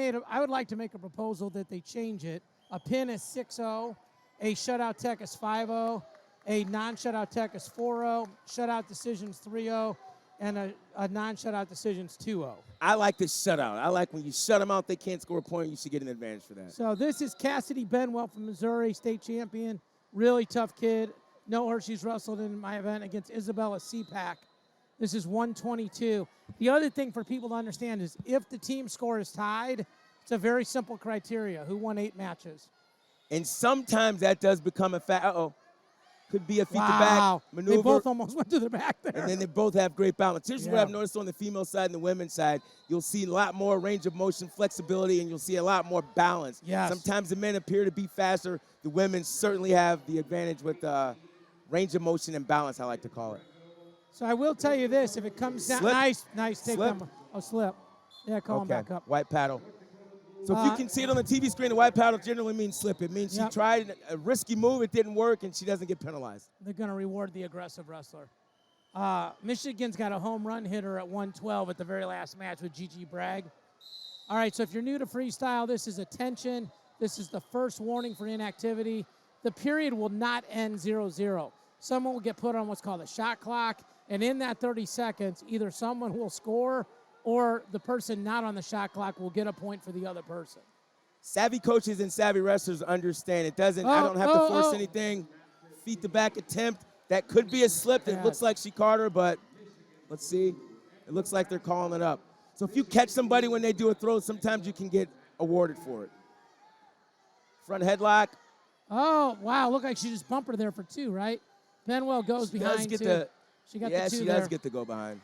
I would like to make a proposal that they change it. A pin is 6-0, a shutout tech is 5-0, a non-shutout tech is 4-0, shutout decisions 3-0, and a non-shutout decisions 2-0. I like the shutout. I like when you shut them out, they can't score a point. You should get an advantage for that. So this is Cassidy Benwell from Missouri, state champion. Really tough kid. Know her. She's wrestled in my event against Isabella Cepak. This is 122. The other thing for people to understand is if the team score is tied, it's a very simple criteria. Who won 8 matches? And sometimes that does become a fact. Uh-oh. Could be a feet-to-back maneuver. They both almost went to the back there. And then they both have great balance. Here's what I've noticed on the female side and the women's side. You'll see a lot more range of motion, flexibility, and you'll see a lot more balance. Yes. Sometimes the men appear to be faster. The women certainly have the advantage with range of motion and balance, I like to call it. So I will tell you this. If it comes down, nice take them. Oh, slip. Yeah, call him back up. White paddle. So if you can see it on the TV screen, the white paddle generally means slip. It means she tried a risky move, it didn't work, and she doesn't get penalized. They're going to reward the aggressive wrestler. Michigan's got a home run hitter at 112 at the very last match with Gigi Bragg. All right, so if you're new to freestyle, this is attention. This is the first warning for inactivity. The period will not end 0-0. Someone will get put on what's called a shot clock, and in that 30 seconds, either someone will score or the person not on the shot clock will get a point for the other person. Savvy coaches and savvy wrestlers understand it doesn't. I don't have to force anything. Feet to back attempt. That could be a slip. It looks like she caught her, but let's see. It looks like they're calling it up. So if you catch somebody when they do a throw, sometimes you can get awarded for it. Front headlock. Oh, wow. Looked like she just bumped her there for 2, right? Benwell goes behind, too. She got the 2 she there. does get to go behind.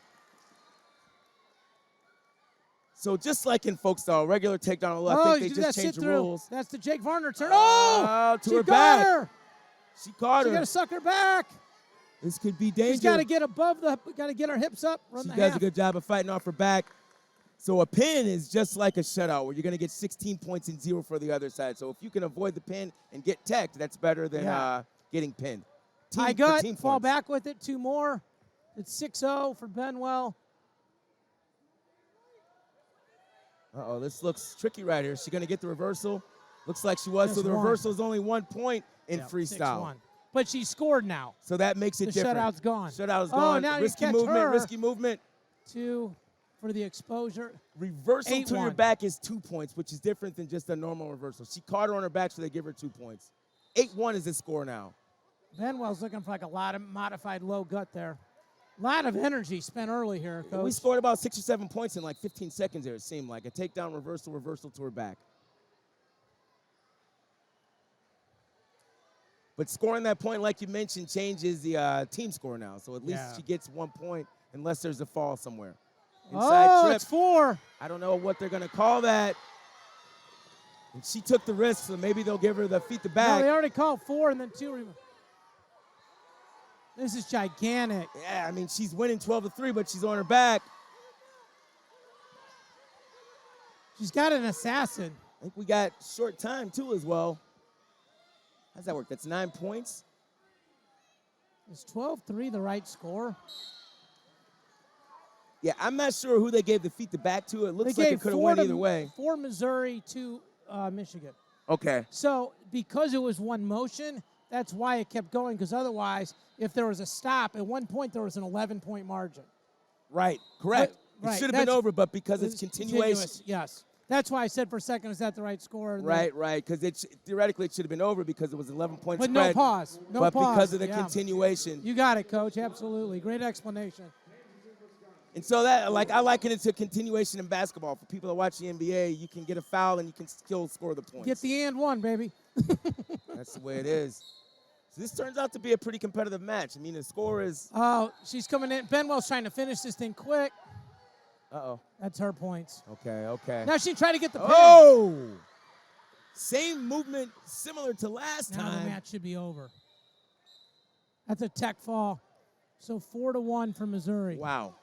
So just like in folk style, regular takedown, I think they just changed the rules. That's the Jake Varner turn. Oh, to her back. Her. She caught her. She got to suck her back. This could be dangerous. She's got to get above got to get her hips up. She does a good job of fighting off her back. So a pin is just like a shutout where you're going to get 16 points and 0 for the other side. So if you can avoid the pin and get teched, that's better than getting pinned. High gut, fall back with it, 2 more. It's 6-0 for Benwell. Uh-oh, this looks tricky right here. Is she going to get the reversal? Looks like she was. So the reversal is only 1 point in freestyle. 6-1. But she scored now. So that makes it different. The shutout's gone. Shutout is gone. Now risky movement, risky movement. 2 for the exposure. Reversal to your back is 2 points, which is different than just a normal reversal. She caught her on her back, so they give her 2 points. 8-1 is the score now. Benwell's looking for like a lot of modified low gut there. A lot of energy spent early here, Coach. We scored about 6 or 7 points in like 15 seconds there, it seemed like. A takedown, reversal to her back. But scoring that point, like you mentioned, changes the team score now. So at least she gets 1 point unless there's a fall somewhere. Inside trip. It's 4. I don't know what they're going to call that. And she took the risk, so maybe they'll give her the feet to back. No, they already called 4 and then 2. This is gigantic. Yeah, I mean, she's winning 12-3, but she's on her back. She's got an assassin. I think we got short time, too, as well. How's that work? That's 9 points. Is 12-3 the right score? Yeah, I'm not sure who they gave the feet to back to. It looks like it could have went either way. 4 Missouri, 2 Michigan. Okay. So because it was one motion, that's why it kept going, because otherwise, if there was a stop, at one point there was an 11-point margin. Right, correct. But, it should have been over, but because it's continuation. Yes. That's why I said for a second, is that the right score? Right, because theoretically it should have been over because it was 11 points But spread. no pause. But because of the continuation. You got it, Coach. Absolutely. Great explanation. And so that, I liken it to continuation in basketball. For people that watch the NBA, you can get a foul and you can still score the points. Get the and one, baby. That's the way it is. So this turns out to be a pretty competitive match. I mean, the score is... Oh, she's coming in. Benwell's trying to finish this thing quick. Uh-oh. That's her points. Okay. Now she tried to get the pin. Oh! Same movement, similar to last time. Now the match should be over. That's a tech fall. So 4-1 for Missouri. Wow.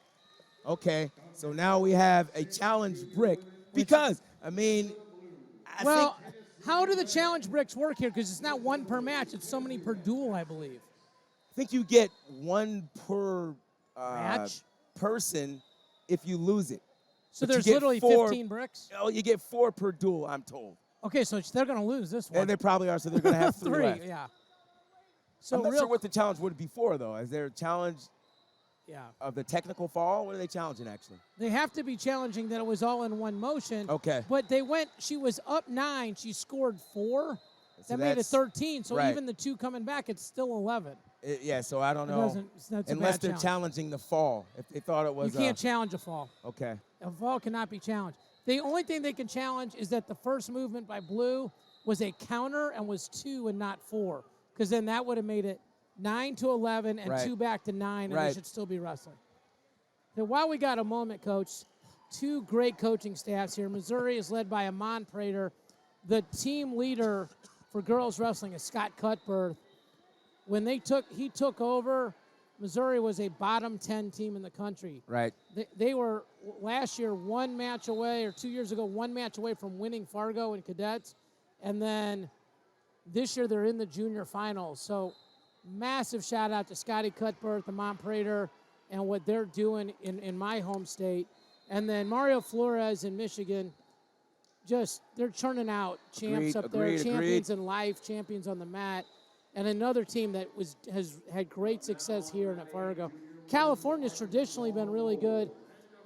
Okay. So now we have a challenge brick because, I mean, I think... How do the challenge bricks work here? Because it's not one per match. It's so many per duel, I believe. I think you get 1 per match? person if you lose it. So But you there's get literally 4 15 bricks? Oh, you get 4 per duel, I'm told. Okay, so they're going to lose this one. And they probably are, so they're going to have 3 3, left. yeah. So I'm not sure what the challenge would be for, though. Is there a challenge of the technical fall? What are they challenging, actually? They have to be challenging that it was all in one motion. Okay. But she was up 9. She scored 4. So that made it 13. So right. even the 2 coming back, it's still 11. Yeah, so I don't know. Unless they're challenging the fall. If they thought it was You can't challenge a fall. Okay. A fall cannot be challenged. The only thing they can challenge is that the first movement by blue was a counter and was 2 and not 4. Because then that would have made it 9 to 11 and 2 back to 9, and they should still be wrestling. Now, while we got a moment, Coach, 2 great coaching staffs here. Missouri is led by Amon Prater. The team leader for girls wrestling is Scott Cutbirth. When he took over, Missouri was a bottom 10 team in the country. Right. They were last year 1 match away, or 2 years ago, 1 match away from winning Fargo in cadets. And then this year they're in the junior finals. So massive shout out to Scotty Cutbirth, Amon Prater, and what they're doing in my home state. And then Mario Flores in Michigan, they're churning out champs up there, champions in life, champions on the mat. And another team that has had great success here in Fargo. California's traditionally been really good,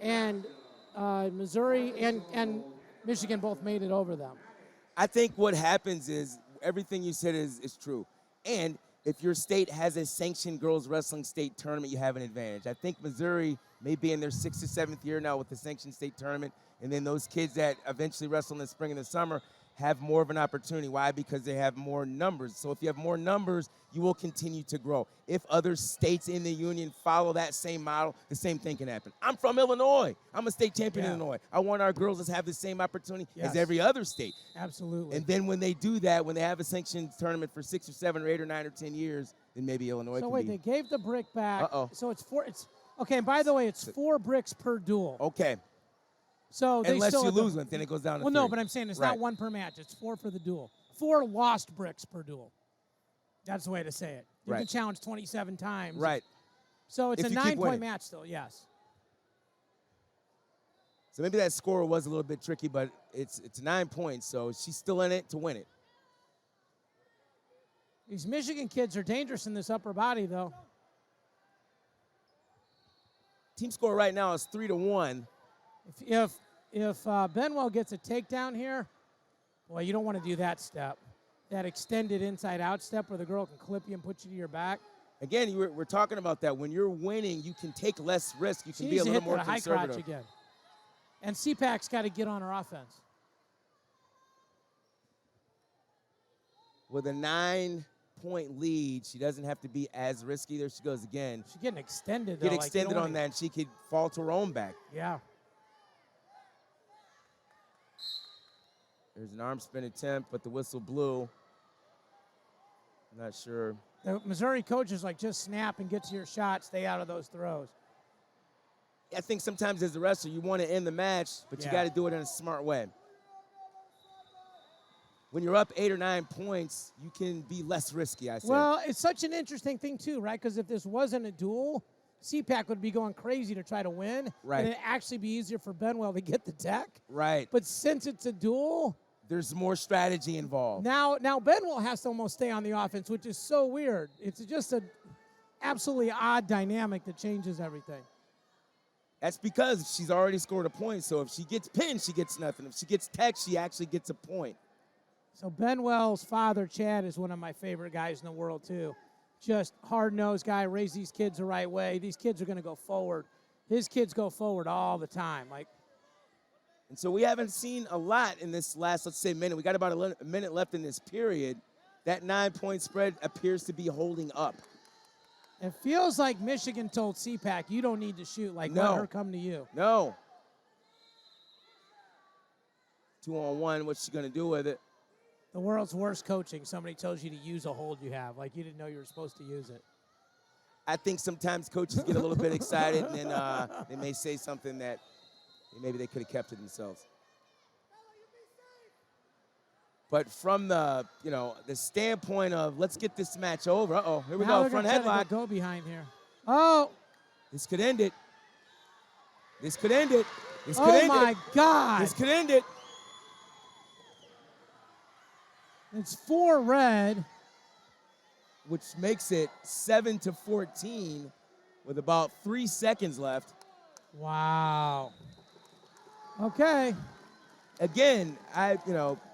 and Missouri and Michigan both made it over them. I think what happens is everything you said is true. And if your state has a sanctioned girls wrestling state tournament, you have an advantage. I think Missouri may be in their 6th or 7th year now with the sanctioned state tournament, and then those kids that eventually wrestle in the spring and the summer have more of an opportunity. Why? Because they have more numbers. So if you have more numbers, you will continue to grow. If other states in the union follow that same model, the same thing can happen. I'm from Illinois. I'm a state champion in Illinois. I want our girls to have the same opportunity as every other state. Absolutely. And then when they do that, when they have a sanctioned tournament for 6 or 7 or 8 or 9 or 10 years, then maybe Illinois can they gave the brick back. Uh-oh. So it's 4. Okay, and by the way, it's 4 bricks per duel. Okay. So unless you lose one, then it goes down to 3. No, but I'm saying it's not 1 per match. It's 4 for the duel. 4 lost bricks per duel. That's the way to say it. You can challenge 27 times. Right. So it's a 9-point match still, yes. So maybe that score was a little bit tricky, but it's 9 points, so she's still in it to win it. These Michigan kids are dangerous in this upper body, though. Team score right now is 3-1. If Benwell gets a takedown here, boy, you don't want to do that step. That extended inside-out step where the girl can clip you and put you to your back. Again, we're talking about that. When you're winning, you can take less risk. You can be a little more conservative. High crotch again. And Cepak's got to get on her offense. With a 9-point lead, she doesn't have to be as risky. There she goes again. She's getting extended, though. Get extended on that, and she could fall to her own back. Yeah. There's an arm spin attempt, but the whistle blew. I'm not sure. The Missouri coaches just snap and get to your shot, stay out of those throws. I think sometimes as a wrestler, you want to end the match, but you got to do it in a smart way. When you're up 8 or 9 points, you can be less risky, I say. Well, it's such an interesting thing, too, right? Because if this wasn't a duel, Cepak would be going crazy to try to win. Right. And it'd actually be easier for Benwell to get the deck. Right. But since it's a duel, there's more strategy involved. Now Benwell has to almost stay on the offense, which is so weird. It's just an absolutely odd dynamic that changes everything. That's because she's already scored a point, so if she gets pinned, she gets nothing. If she gets teched, she actually gets a point. So Benwell's father, Chad, is one of my favorite guys in the world, too. Just hard-nosed guy, raised these kids the right way. These kids are going to go forward. His kids go forward all the time. And so we haven't seen a lot in this last, let's say, minute. We got about a minute left in this period. That 9-point spread appears to be holding up. It feels like Michigan told Cepak, you don't need to shoot. Let her come to you. No. 2-on-1, what's she going to do with it? The world's worst coaching. Somebody tells you to use a hold you have. You didn't know you were supposed to use it. I think sometimes coaches get a little bit excited, and then they may say something that maybe they could have kept to themselves. But from the standpoint of let's get this match over. Uh-oh, here we go, front headlock. Go behind here. Oh. This could end it. This could end it. This could Oh end my it. God. This could end it. It's 4 red. Which makes it 7-14 with about 3 seconds left. Wow. Okay. Again,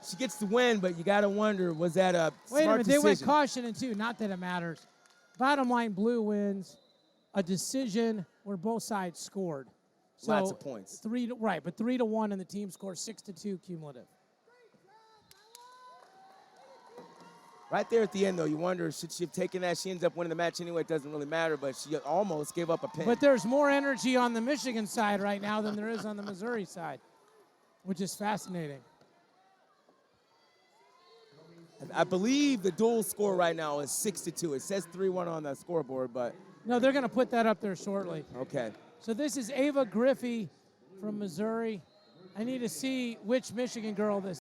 she gets the win, but you got to wonder, was that a Wait a smart minute, decision? they went caution in 2. Not that it matters. Bottom line, blue wins. A decision where both sides scored. So Lots of points. 3-1, and the team scores 6-2 cumulative. Right there at the end, though, you wonder, should she have taken that? She ends up winning the match anyway. It doesn't really matter, but she almost gave up a pin. But there's more energy on the Michigan side right now than there is on the Missouri side, which is fascinating. I believe the dual score right now is 6-2. It says 3-1 on the scoreboard, but No, they're going to put that up there shortly. okay. So this is Ava Griffey from Missouri. I need to see which Michigan girl this